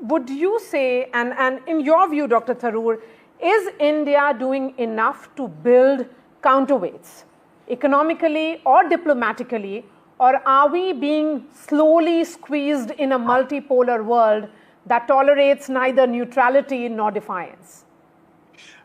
would you say, and in your view, Dr. Tharoor, is India doing enough to build counterweights, economically or diplomatically, or are we being slowly squeezed in a multipolar world that tolerates neither neutrality nor defiance?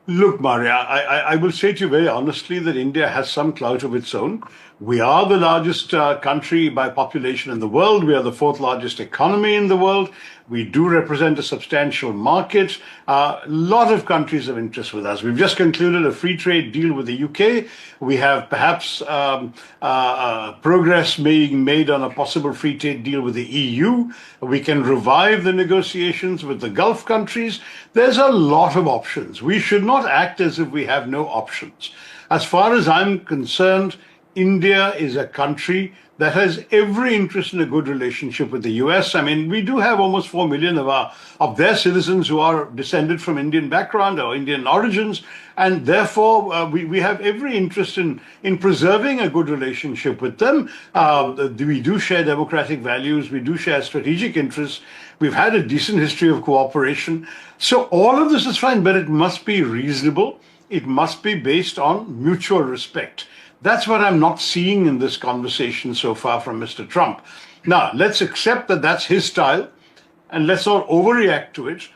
Look, Maria, I will say to you very honestly that India has some clout of its own. We are the largest country by population in the world. We are the fourth largest economy in the world. We do represent a substantial market. A lot of countries have interest with us. We've just concluded a free trade deal with the UK. We have perhaps progress being made on a possible free trade deal with the EU. We can revive the negotiations with the Gulf countries. There's a lot of options. We should not act as if we have no options. As far as I'm concerned, India is a country that has every interest in a good relationship with the US. I mean, we do have almost 4 million of their citizens who are descended from Indian background or Indian origins, and therefore we have every interest in preserving a good relationship with them. We do share democratic values, we do share strategic interests, we've had a decent history of cooperation. So all of this is fine, but it must be reasonable. It must be based on mutual respect. That's what I'm not seeing in this conversation so far from Mr. Trump. Now, let's accept that that's his style, and let's not overreact to it.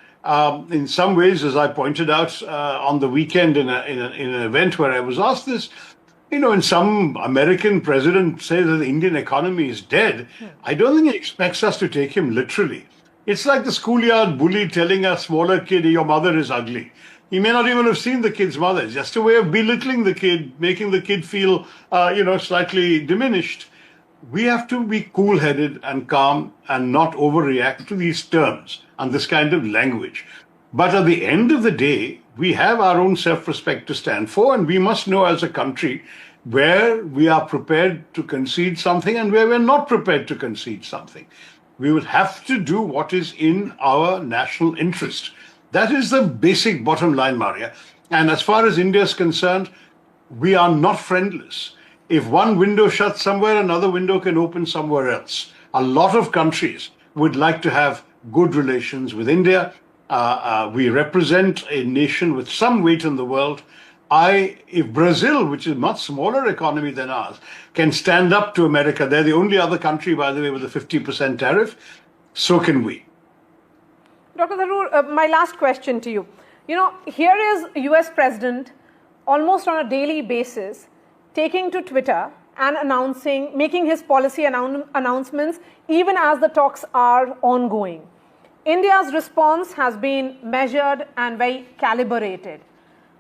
In some ways, as I pointed out on the weekend in an event where I was asked this, in some American president says that the Indian economy is dead, I don't think he expects us to take him literally. It's like the schoolyard bully telling a smaller kid, your mother is ugly. He may not even have seen the kid's mother. It's just a way of belittling the kid, making the kid feel, slightly diminished. We have to be cool-headed and calm and not overreact to these terms and this kind of language. But at the end of the day, we have our own self-respect to stand for, and we must know as a country where we are prepared to concede something and where we're not prepared to concede something. We will have to do what is in our national interest. That is the basic bottom line, Maria. And as far as India is concerned, we are not friendless. If one window shuts somewhere, another window can open somewhere else. A lot of countries would like to have good relations with India. We represent a nation with some weight in the world. If Brazil, which is a much smaller economy than ours, can stand up to America, they're the only other country, by the way, with a 50% tariff, so can we. Dr. Tharoor, my last question to you. Here is US President almost on a daily basis taking to Twitter and making his policy announcements even as the talks are ongoing. India's response has been measured and very calibrated.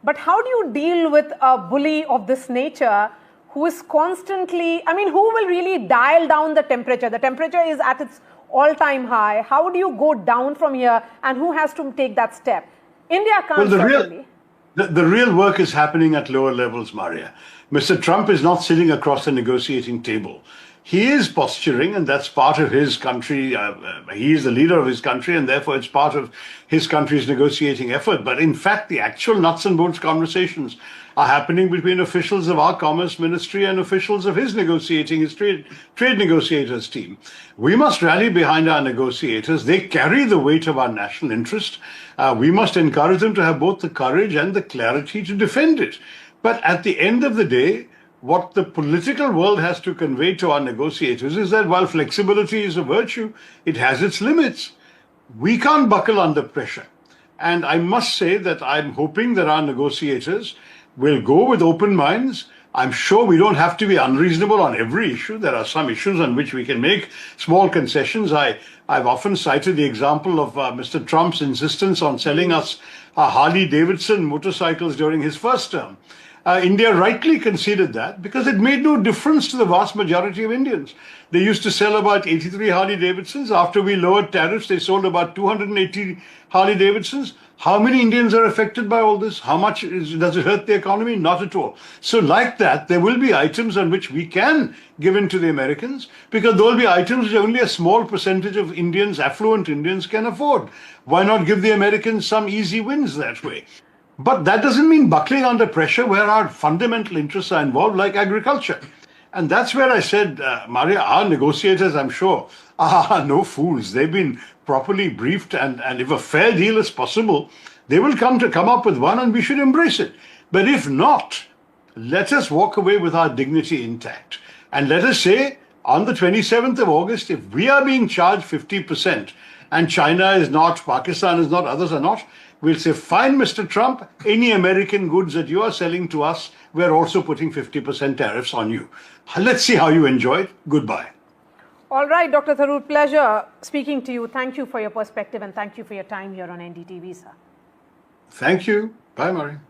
But how do you deal with a bully of this nature who is constantly, who will really dial down the temperature? The temperature is at its all-time high. How do you go down from here, and who has to take that step? India can't. Well, the real work is happening at lower levels, Maria. Mr. Trump is not sitting across the negotiating table. He is posturing, and that's part of his country. He is the leader of his country, and therefore it's part of his country's negotiating effort. But in fact, the actual nuts and bolts conversations are happening between officials of our Commerce Ministry and officials of his trade negotiators team. We must rally behind our negotiators. They carry the weight of our national interest. We must encourage them to have both the courage and the clarity to defend it. But at the end of the day, what the political world has to convey to our negotiators is that while flexibility is a virtue, it has its limits. We can't buckle under pressure. And I must say that I'm hoping that our negotiators will go with open minds. I'm sure we don't have to be unreasonable on every issue. There are some issues on which we can make small concessions. I've often cited the example of Mr. Trump's insistence on selling us Harley Davidson motorcycles during his first term. India rightly conceded that because it made no difference to the vast majority of Indians. They used to sell about 83 Harley Davidsons. After we lowered tariffs, they sold about 280 Harley Davidsons. How many Indians are affected by all this? How much does it hurt the economy? Not at all. So like that, there will be items on which we can give in to the Americans because there will be items which only a small percentage of Indians, affluent Indians, can afford. Why not give the Americans some easy wins that way? But that doesn't mean buckling under pressure where our fundamental interests are involved, like agriculture. And that's where I said, Maria, our negotiators, I'm sure, No fools. They've been properly briefed, and if a fair deal is possible, they will come up with one, and we should embrace it. But if not, let us walk away with our dignity intact. And let us say, on the 27th of August, if we are being charged 50% and China is not, Pakistan is not, others are not, we'll say, fine, Mr. Trump, any American goods that you are selling to us, we're also putting 50% tariffs on you. Let's see how you enjoy it. Goodbye. All right, Dr. Tharoor, pleasure speaking to you. Thank you for your perspective and thank you for your time here on NDTV, sir. Thank you. Bye, Maureen.